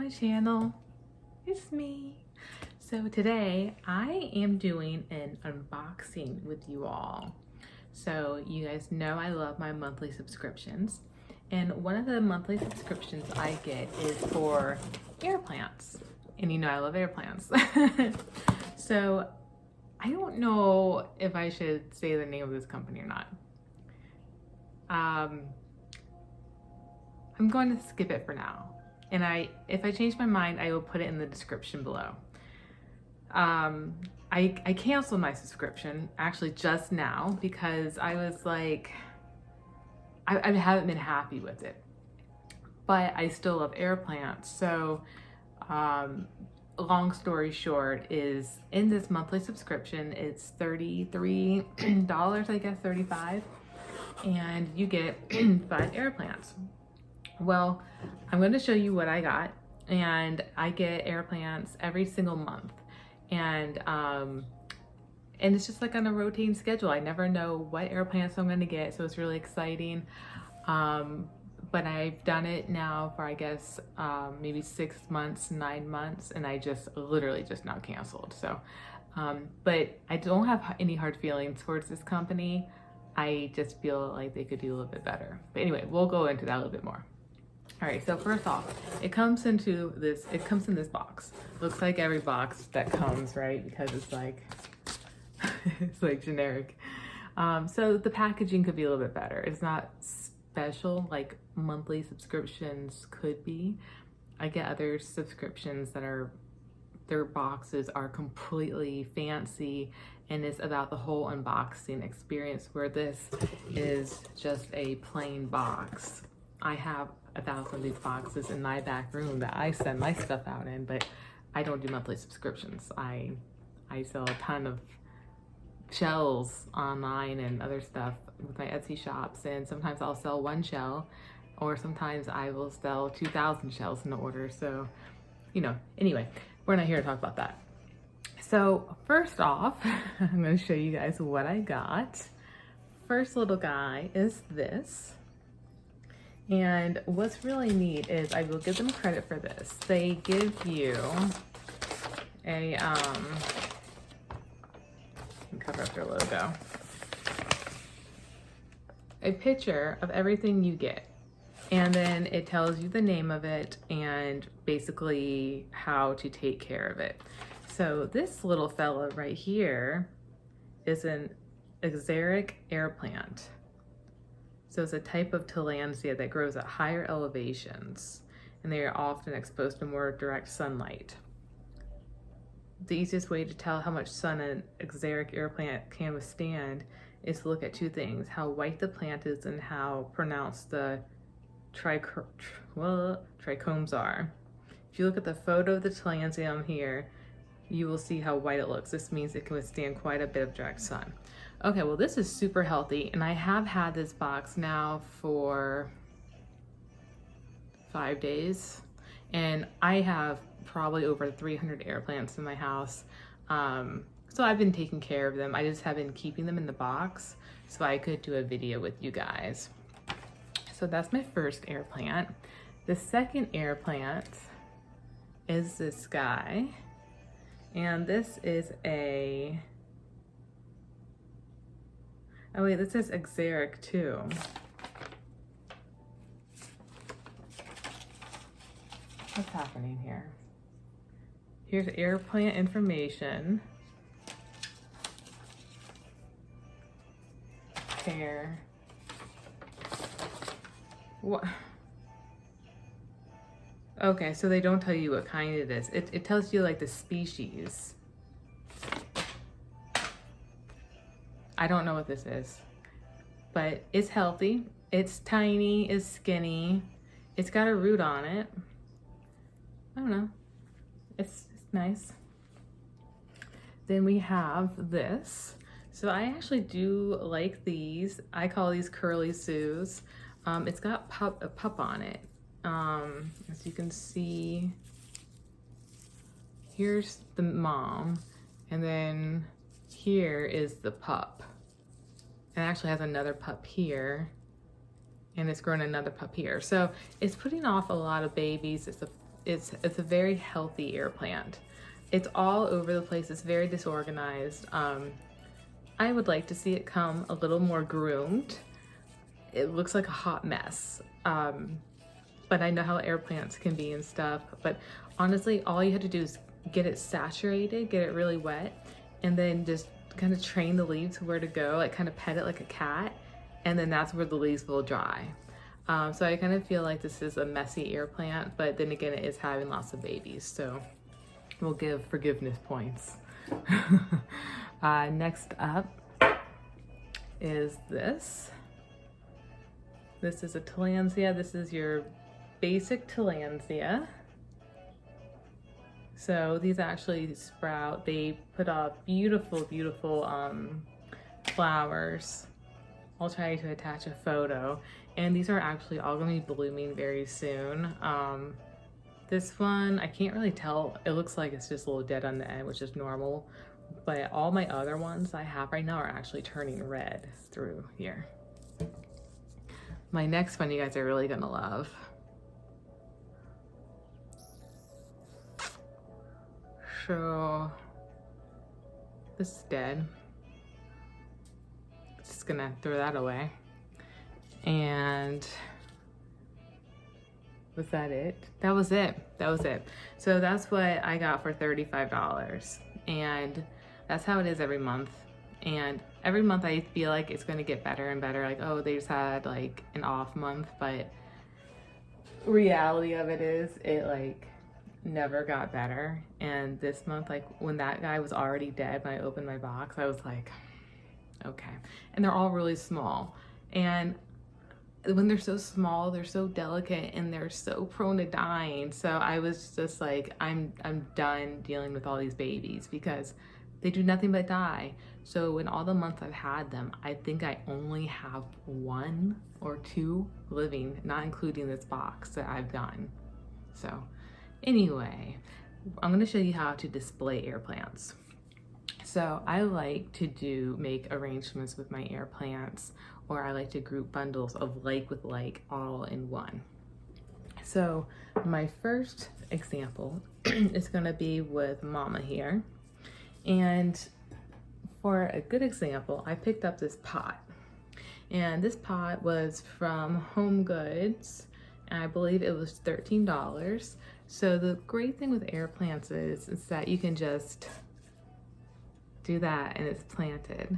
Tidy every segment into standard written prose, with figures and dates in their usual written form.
my channel. It's me. So today I am doing an unboxing with you all. So you guys know I love my monthly subscriptions, and one of the monthly subscriptions I get is for air plants, and you know I love air plants. So I don't know if I should say the name of this company or not. I'm going to skip it for now. And if I change my mind, I will put it in the description below. I canceled my subscription actually just now because I was like, I haven't been happy with it, but I still love air plants. So, long story short is in this monthly subscription, it's $33, I guess, 35, and you get 5 air plants. Well, I'm going to show you what I got, and I get air plants every single month, and it's just like on a rotating schedule. I never know what air plants I'm going to get, so it's really exciting. But I've done it now for, I guess, maybe 6 months, 9 months, and I just literally just now canceled. So, but I don't have any hard feelings towards this company. I just feel like they could do a little bit better. But anyway, we'll go into that a little bit more. All right, so first off, it comes in this box. Looks like every box that comes, right? Because it's like, it's like generic. So the packaging could be a little bit better. It's not special like monthly subscriptions could be. I get other subscriptions that are, their boxes are completely fancy and it's about the whole unboxing experience, where this is just a plain box. I have 1,000 of these boxes in my back room that I send my stuff out in, but I don't do monthly subscriptions. I sell a ton of shells online and other stuff with my Etsy shops, and sometimes I'll sell 1 shell, or sometimes I will sell 2,000 shells in an order. So, you know, anyway, we're not here to talk about that. So first off, I'm going to show you guys what I got. First little guy is this. And what's really neat is, I will give them credit for this. They give you a, cover up their logo, a picture of everything you get. And then it tells you the name of it and basically how to take care of it. So this little fella right here is an xeric air plant. So it's a type of tillandsia that grows at higher elevations, and they are often exposed to more direct sunlight. The easiest way to tell how much sun an xeric air plant can withstand is to look at 2 things: how white the plant is and how pronounced the trichomes are. If you look at the photo of the tillandsia on here, you will see how white it looks. This means it can withstand quite a bit of direct sun. Okay, well, this is super healthy, and I have had this box now for 5 days, and I have probably over 300 air plants in my house. So I've been taking care of them. I just have been keeping them in the box so I could do a video with you guys. So that's my first air plant. The second air plant is this guy, and this is a, oh wait, this says xeric too. What's happening here? Here's air plant information. Care. What? Okay, so they don't tell you what kind it is. It tells you like the species. I don't know what this is, but it's healthy. It's tiny, it's skinny. It's got a root on it. I don't know. It's nice. Then we have this. So I actually do like these. I call these curly Sues. It's got a pup on it. As you can see, here's the mom, and then here is the pup. It actually has another pup here, and it's grown another pup here. So it's putting off a lot of babies. it's a very healthy air plant. It's all over the place. It's very disorganized. I would like to see it come a little more groomed. It looks like a hot mess. But I know how air plants can be and stuff. But honestly, all you have to do is get it saturated, get it really wet, and then just kind of train the leaves where to go, like kind of pet it like a cat, and then that's where the leaves will dry. So I kind of feel like this is a messy air plant, but then again, it is having lots of babies, so we'll give forgiveness points. Next up is this. This is a tillandsia. This is your basic tillandsia. So these actually sprout. They put up beautiful, beautiful flowers. I'll try to attach a photo. And these are actually all gonna be blooming very soon. This one, I can't really tell. It looks like it's just a little dead on the end, which is normal. But all my other ones I have right now are actually turning red through here. My next one you guys are really gonna love. So this is dead. Just gonna throw that away. And was that it? That was it. That was it. So that's what I got for $35. And that's how it is every month. And every month I feel like it's going to get better and better. Like, oh, they just had like an off month, but reality of it is it like never got better. And this month, like when that guy was already dead, when I opened my box, I was like, okay. And they're all really small. And when they're so small, they're so delicate and they're so prone to dying. So I was just like, I'm done dealing with all these babies because they do nothing but die. So in all the months I've had them, I think I only have 1 or 2 living, not including this box that I've gotten. So anyway, I'm gonna show you how to display air plants. So I like to make arrangements with my air plants, or I like to group bundles of like with like all in one. So my first example is gonna be with Mama here. And for a good example, I picked up this pot. And this pot was from Home Goods, and I believe it was $13. So the great thing with air plants is that you can just do that and it's planted.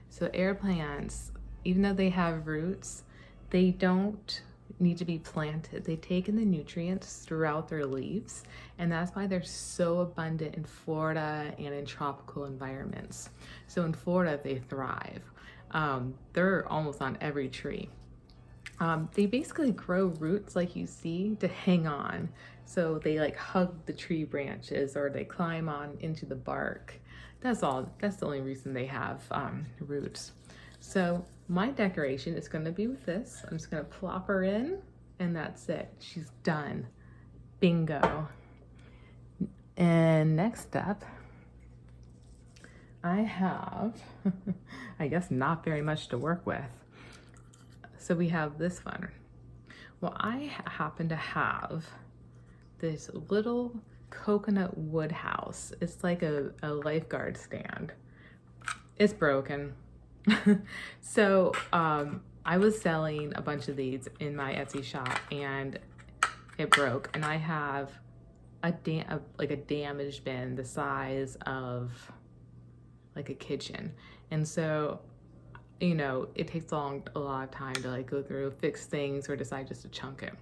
So air plants, even though they have roots, they don't need to be planted. They take in the nutrients throughout their leaves, and that's why they're so abundant in Florida and in tropical environments. So in Florida, they thrive. They're almost on every tree. They basically grow roots like you see to hang on. So they like hug the tree branches or they climb on into the bark. That's all. That's the only reason they have roots. So my decoration is going to be with this. I'm just going to plop her in and that's it. She's done. Bingo. And next up, I have, I guess not very much to work with. So we have this one. Well, I happen to have this little coconut wood house. It's like a lifeguard stand. It's broken. So I was selling a bunch of these in my Etsy shop and it broke, and I have a damaged bin the size of like a kitchen. And so, you know, it takes a lot of time to like go through, fix things, or decide just to chunk it.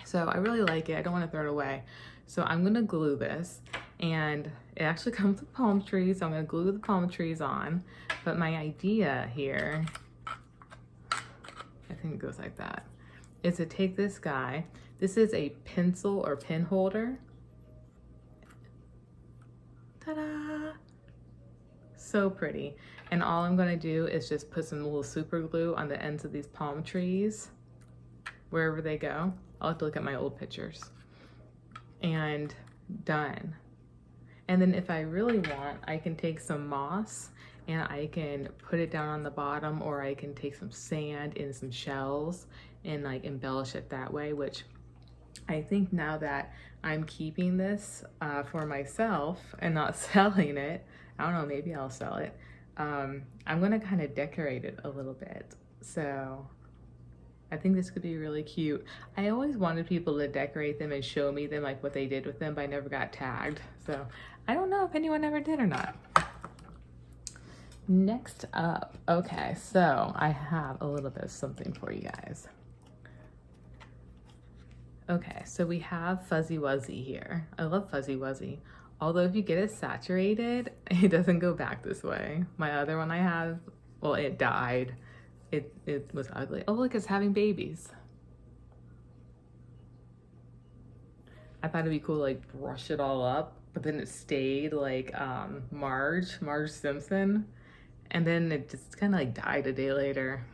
So I really like it. I don't want to throw it away. So I'm gonna glue this, and it actually comes with palm trees. So I'm gonna glue the palm trees on. But my idea here, I think it goes like that, is to take this guy. This is a pencil or pen holder. Ta-da! So pretty. And all I'm gonna do is just put some little super glue on the ends of these palm trees, wherever they go. I'll have to look at my old pictures. And done. And then if I really want, I can take some moss and I can put it down on the bottom, or I can take some sand and some shells and like embellish it that way, which I think now that I'm keeping this for myself and not selling it, I don't know, maybe I'll sell it. I'm gonna kind of decorate it a little bit. So I think this could be really cute. I always wanted people to decorate them and show me them, like what they did with them, but I never got tagged. So I don't know if anyone ever did or not. Next up, okay, so I have a little bit of something for you guys. Okay, so we have Fuzzy Wuzzy here. I love Fuzzy Wuzzy. Although if you get it saturated, it doesn't go back this way. My other one I have, well, it died. It was ugly. Oh, look, it's having babies. I thought it'd be cool to like brush it all up, but then it stayed like Marge Simpson. And then it just kind of like died a day later.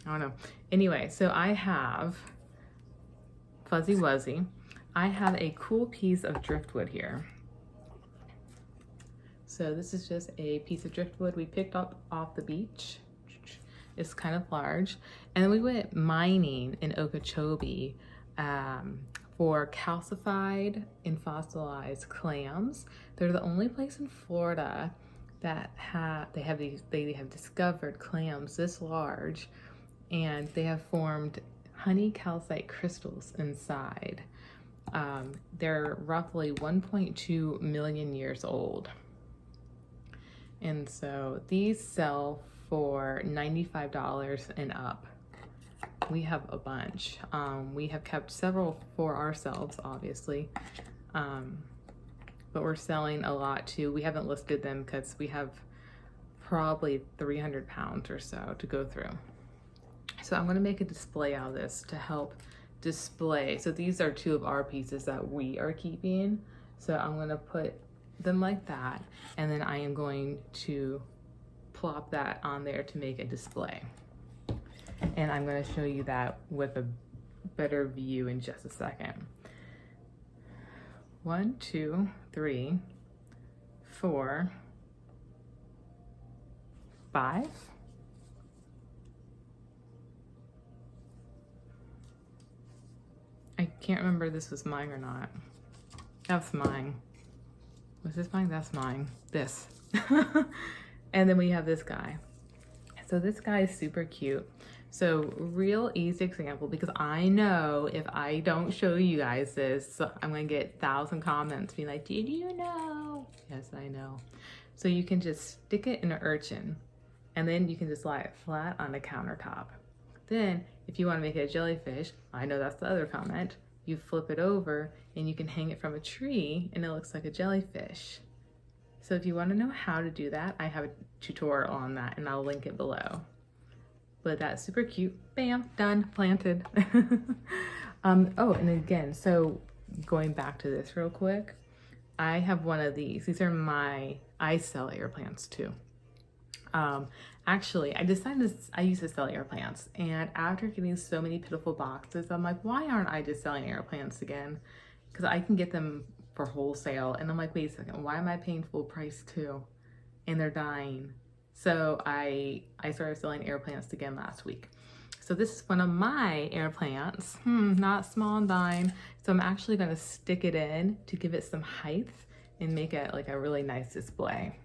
I don't know. Anyway, so I have Fuzzy Wuzzy. I have a cool piece of driftwood here. So this is just a piece of driftwood we picked up off the beach. It's kind of large. And then we went mining in Okeechobee for calcified and fossilized clams. They're the only place in Florida that they have discovered clams this large, and they have formed honey calcite crystals inside. They're roughly 1.2 million years old. And so these sell for $95 and up. We have a bunch. We have kept several for ourselves, obviously. But we're selling a lot too. We haven't listed them because we have probably 300 pounds or so to go through. So I'm gonna make a display out of this to help display. So these are two of our pieces that we are keeping. So I'm gonna put them like that, and then I am going to plop that on there to make a display. And I'm gonna show you that with a better view in just a second. 1, 2, 3, 4, 5. I can't remember if this was mine or not. That's mine. Was this mine? That's mine. This. And then we have this guy. So this guy is super cute. So real easy example, because I know if I don't show you guys this, I'm gonna get 1,000 comments being like, did you know? Yes, I know. So you can just stick it in an urchin, and then you can just lie it flat on the countertop. Then if you wanna make it a jellyfish, I know that's the other comment, you flip it over and you can hang it from a tree and it looks like a jellyfish. So if you wanna know how to do that, I have a tutorial on that and I'll link it below. But that's super cute. Bam, done, planted. Oh, and again, so going back to this real quick, I have one of these. These are I sell air plants too. Actually, I decided I used to sell air plants, and after getting so many pitiful boxes, I'm like, why aren't I just selling air plants again? Because I can get them for wholesale, and I'm like, wait a second, why am I paying full price too? And they're dying. So I started selling air plants again last week. So this is one of my air plants, not small and dying. So I'm actually gonna stick it in to give it some height and make it like a really nice display.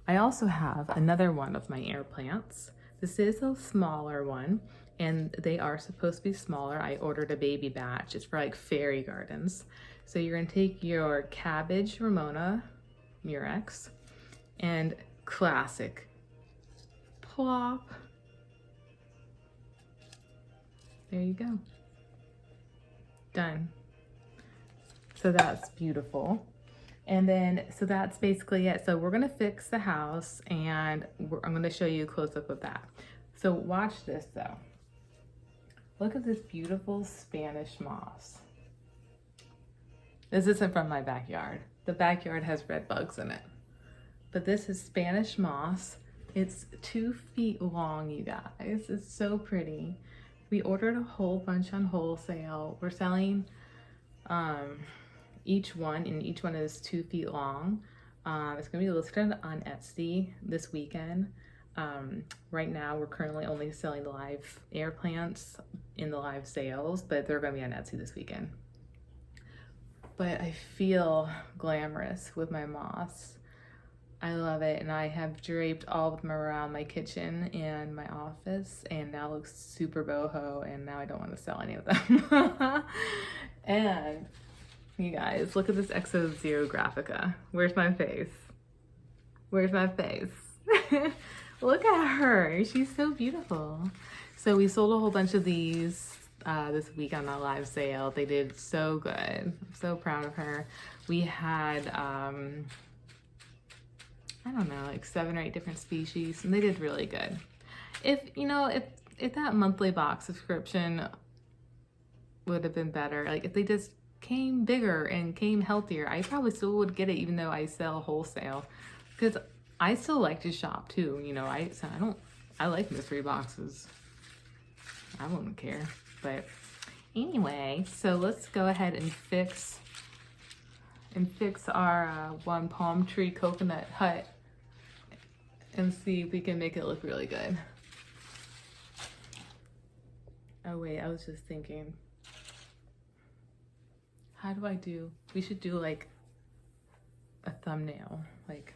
I also have another one of my air plants. This is a smaller one, and they are supposed to be smaller. I ordered a baby batch. It's for like fairy gardens. So you're gonna take your cabbage Ramona Murex and classic plop. There you go. Done. So that's beautiful. And then, so that's basically it. So we're gonna fix the house, and I'm gonna show you a close-up of that. So watch this though. Look at this beautiful Spanish moss. This isn't from my backyard. The backyard has red bugs in it. But this is Spanish moss. It's 2 feet long, you guys. It's so pretty. We ordered a whole bunch on wholesale. We're selling each one, and each one is 2 feet long. It's gonna be listed on Etsy this weekend. Right now we're currently only selling the live air plants in the live sales, but they're gonna be on Etsy this weekend. But I feel glamorous with my moss. I love it, and I have draped all of them around my kitchen and my office, and now it looks super boho, and now I don't want to sell any of them. And you guys, look at this Exo Zero Graphica. Where's my face? Where's my face? Look at her, she's so beautiful. So we sold a whole bunch of these this week on that live sale. They did so good. I'm so proud of her. We had I don't know, like 7 or 8 different species, and they did really good. If you know, if that monthly box subscription would have been better, like if they just came bigger and came healthier, I probably still would get it, even though I sell wholesale, because I still like to shop too. You know, I like mystery boxes. I wouldn't care. But anyway, so let's go ahead and fix our one palm tree coconut hut and see if we can make it look really good. Oh wait, I was just thinking, how do I do, we should do like a thumbnail, like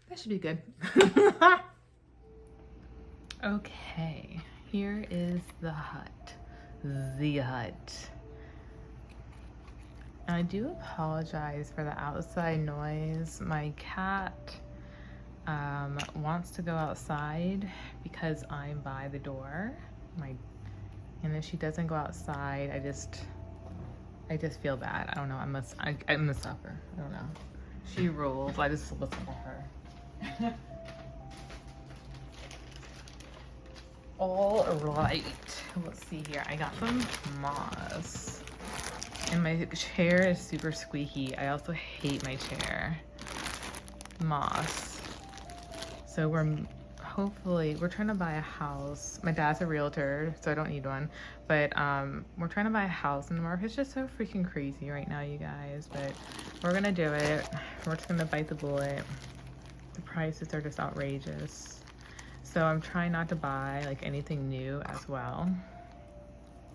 that should be good. Okay, here is the hut. The hut. And I do apologize for the outside noise. My cat wants to go outside because I'm by the door. And if she doesn't go outside, I just feel bad. I don't know. I'm a suffer. I don't know. She rules. I just listen to her. All right, let's see here. I got some moss, and my chair is super squeaky. I also hate my chair. Moss. So we're trying to buy a house. My dad's a realtor, so I don't need one. But we're trying to buy a house, and the market's just so freaking crazy right now, you guys. But we're gonna do it. We're just gonna bite the bullet. The prices are just outrageous. So I'm trying not to buy like anything new as well.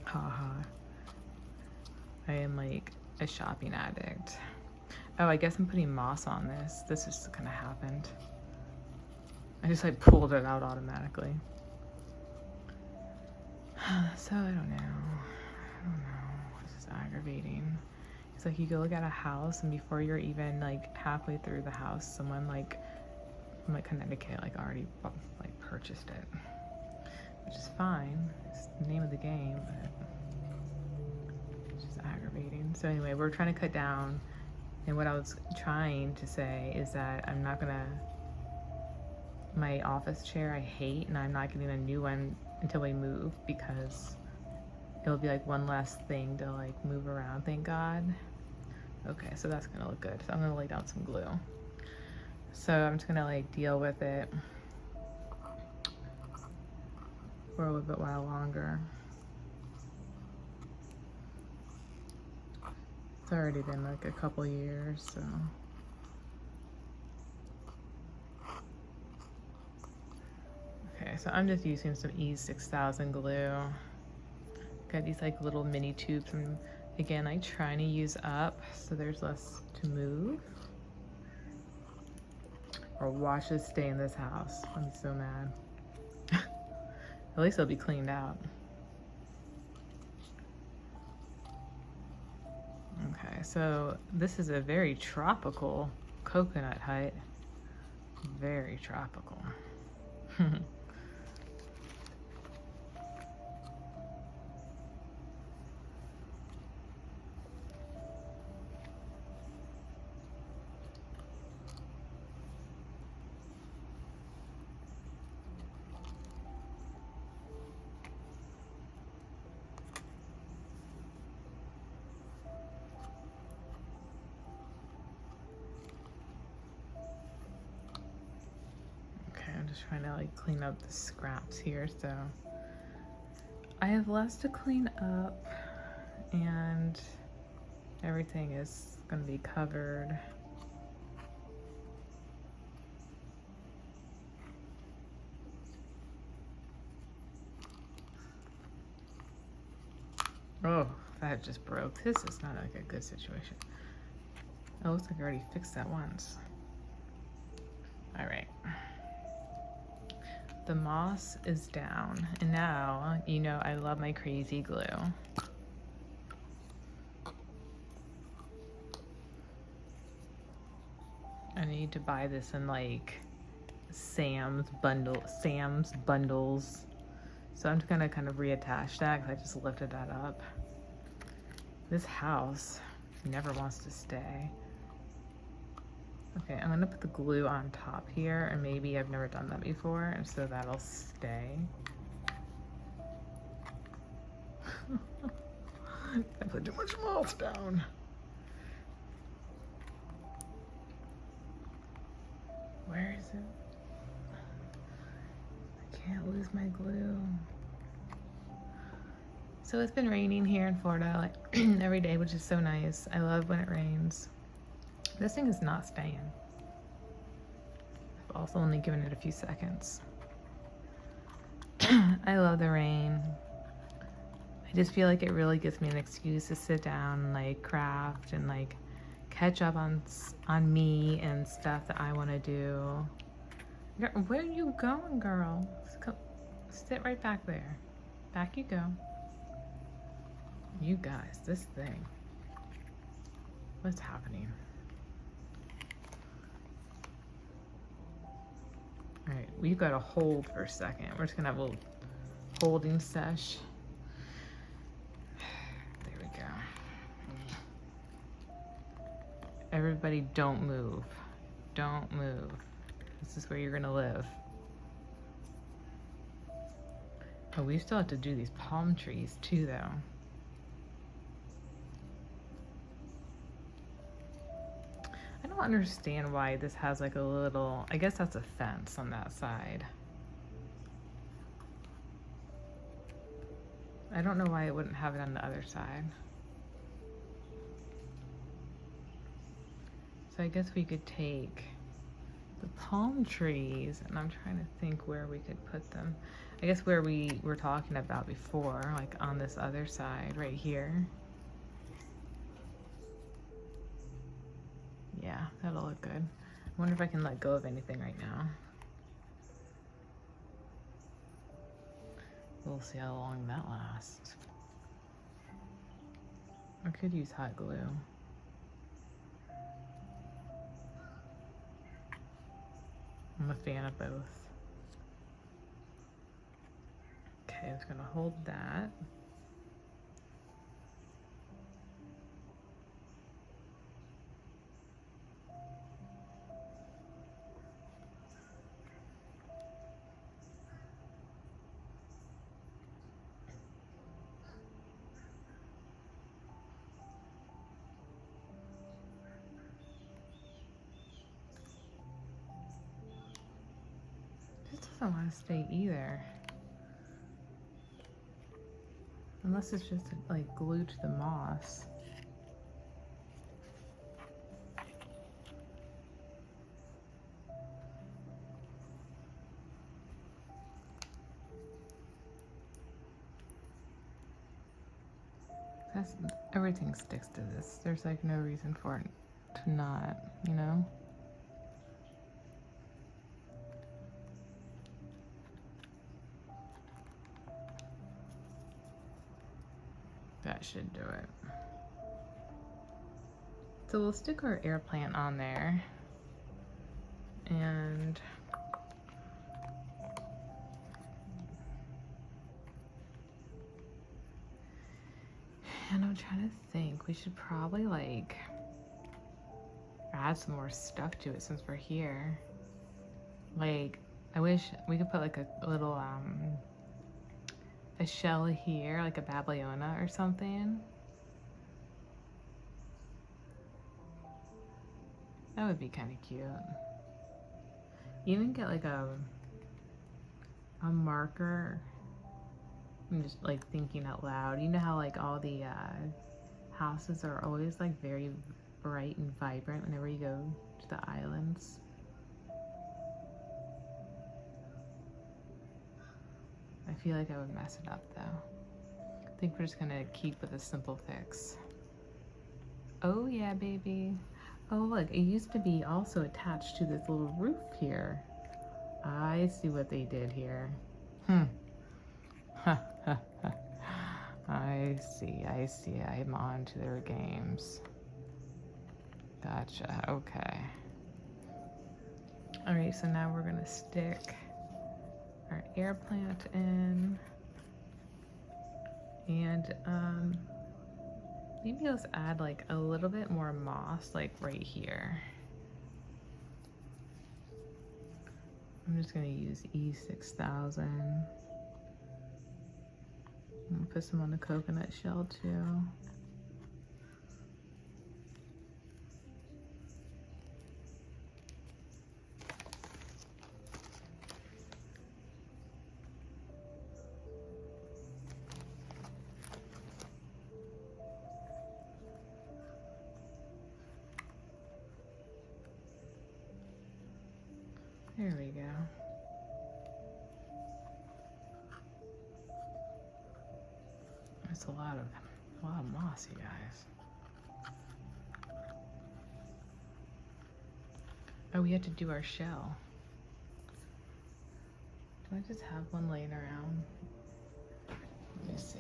Haha. I am like a shopping addict. Oh, I guess I'm putting moss on this. This just kind of happened. I just like pulled it out automatically. So I don't know. This is aggravating. It's like you go look at a house, and before you're even like halfway through the house, someone like from like Connecticut like already like purchased it, which is fine. It's the name of the game, but it's just aggravating. So anyway, we're trying to cut down, and what I was trying to say is that I'm not gonna, my office chair I hate, and I'm not getting a new one until we move, because it'll be like one less thing to like move around, thank God. Okay, so that's gonna look good. So I'm gonna lay down some glue. So I'm just gonna like deal with it for a little bit while longer. It's already been like a couple years, so. Okay, so I'm just using some E6000 glue. Got these like little mini tubes, and again, I'm trying to use up so there's less to move. Or watch this stay in this house. I'm so mad. At least it'll be cleaned out. Okay, so this is a very tropical coconut hut. Very tropical. just trying to like clean up the scraps here, so I have less to clean up and everything is gonna be covered. Oh, that just broke. This is not like a good situation. It looks like I already fixed that once. All right. The moss is down, and now, you know, I love my crazy glue. I need to buy this in like Sam's bundles. So I'm just gonna kind of reattach that because I just lifted that up. This house never wants to stay. Okay, I'm gonna put the glue on top here, and maybe I've never done that before, and so that'll stay. I put too much moss down. Where is it? I can't lose my glue. So it's been raining here in Florida like every day, which is so nice. I love when it rains. This thing is not staying. I've also only given it a few seconds. I love the rain. I just feel like it really gives me an excuse to sit down and like craft and like catch up on me and stuff that I want to do. Where are you going, girl? Sit right back there. Back you go. You guys, this thing. What's happening? All right, we've got to hold for a second. We're just gonna have a little holding sesh. There we go. Everybody don't move. Don't move. This is where you're gonna live. Oh, we still have to do these palm trees too, though. I don't understand why this has like a little, I guess that's a fence on that side. I don't know why it wouldn't have it on the other side. So I guess we could take the palm trees, and I'm trying to think where we could put them. I guess where we were talking about before, like on this other side right here. Yeah, that'll look good. I wonder if I can let go of anything right now. We'll see how long that lasts. I could use hot glue. I'm a fan of both. Okay, I'm just gonna hold that. This doesn't want to stay either. Unless it's just like glued to the moss. Everything sticks to this. There's like no reason for it to not, you know? That should do it. So we'll stick our air plant on there. And I'm trying to think, we should probably like add some more stuff to it since we're here. Like, I wish we could put like a little a shell here, like a babbliona or something. That would be kind of cute. Even get like a a marker. I'm just like thinking out loud. You know how like all the houses are always like very bright and vibrant whenever you go to the islands. I feel like I would mess it up though. I think we're just gonna keep with a simple fix. Oh yeah, baby. Oh look, it used to be also attached to this little roof here. I see what they did here. I see. I'm on to their games. Gotcha, okay. All right, so now we're gonna stick our air plant in. And maybe let's add like a little bit more moss, like right here. I'm just gonna use E6000. I'm gonna put some on the coconut shell too. There we go. That's a lot of moss, you guys. Oh, we have to do our shell. Do I just have one laying around? Let me see.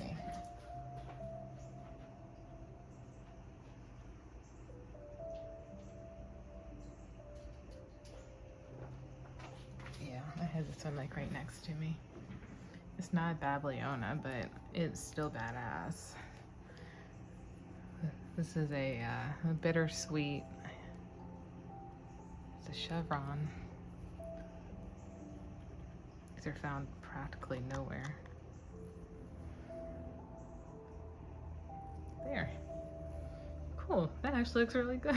Yeah, I have this one like right next to me. It's not a Babylona, but it's still badass. This is a bittersweet. It's a chevron. These are found practically nowhere. There. Cool. That actually looks really good.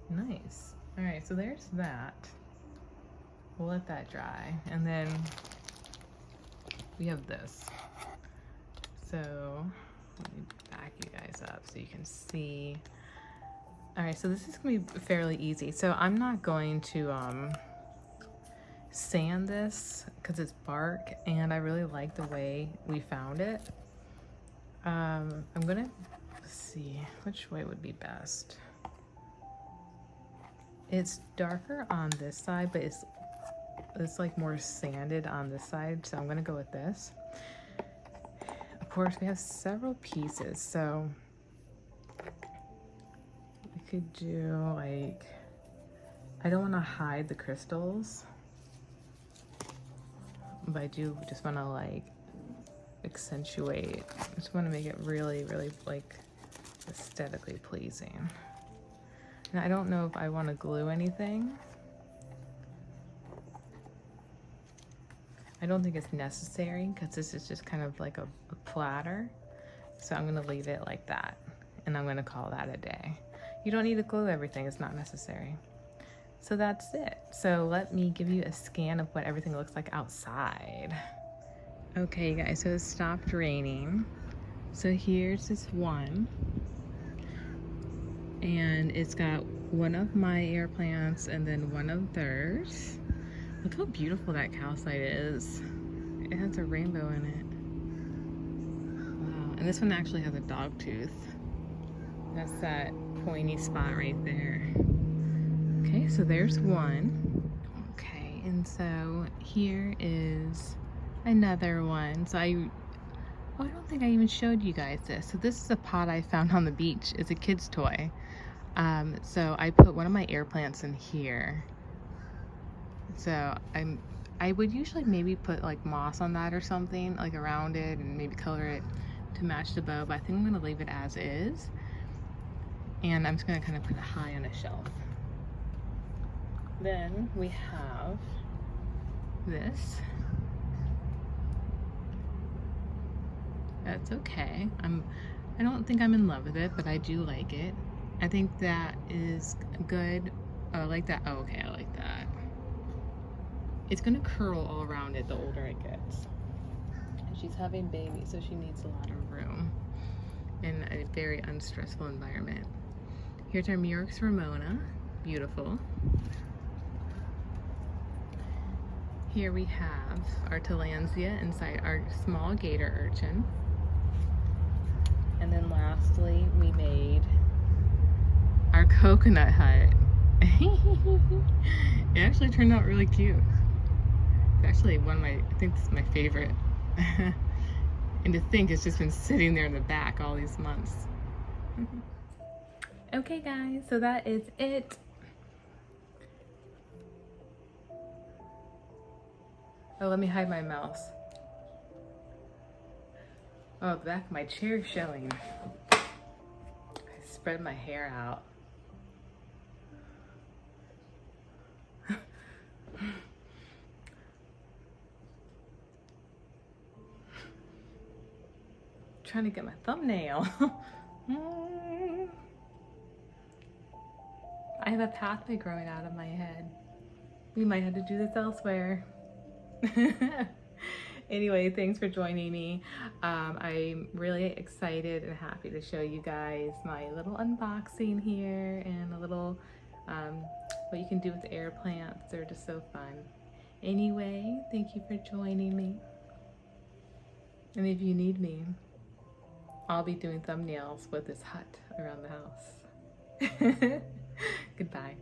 Nice. All right, so there's that. We'll let that dry, and then we have this. So let me back you guys up so you can see. All right, so this is gonna be fairly easy. So I'm not going to sand this because it's bark, and I really like the way we found it. I'm gonna see which way would be best. It's darker on this side, but it's like more sanded on this side, so I'm gonna go with this. Of course, we have several pieces, so we could do like, I don't want to hide the crystals, but I do just want to like accentuate. I just want to make it really, really like aesthetically pleasing. And I don't know if I want to glue anything. I don't think it's necessary because this is just kind of like a platter. So I'm gonna leave it like that, and I'm gonna call that a day. You don't need to glue everything, it's not necessary. So that's it. So let me give you a scan of what everything looks like outside. Okay guys, so it stopped raining. So here's this one. And it's got one of my air plants and then one of theirs. Look how beautiful that calcite is. It has a rainbow in it. Wow, and this one actually has a dog tooth. That's that pointy spot right there. Okay, so there's one. Okay, and so here is another one. So I don't think I even showed you guys this. So this is a pot I found on the beach. It's a kid's toy. So I put one of my air plants in here. So I would usually maybe put like moss on that or something, like around it, and maybe color it to match the bow, but I think I'm gonna leave it as is. And I'm just gonna kind of put it high on a shelf. Then we have this. That's okay. I don't think I'm in love with it, but I do like it. I think that is good. Oh, I like that. Oh, okay, I like that. it's gonna curl all around it the older it gets. And she's having babies, so she needs a lot of room in a very unstressful environment. Here's our Murex Ramona, beautiful. Here we have our Tillandsia inside our small gator urchin. And then lastly, we made our coconut hut. It actually turned out really cute. It's actually one of my, I think this is my favorite. And to think it's just been sitting there in the back all these months. Okay guys, so that is it. Oh, let me hide my mouse. Oh, the back of my chair is showing. I spread my hair out. Trying to get my thumbnail. I have a pathway growing out of my head. We might have to do this elsewhere. Anyway, thanks for joining me. I'm really excited and happy to show you guys my little unboxing here and a little what you can do with air plants. They're just so fun. Anyway, thank you for joining me. And if you need me, I'll be doing thumbnails with this hut around the house. Goodbye.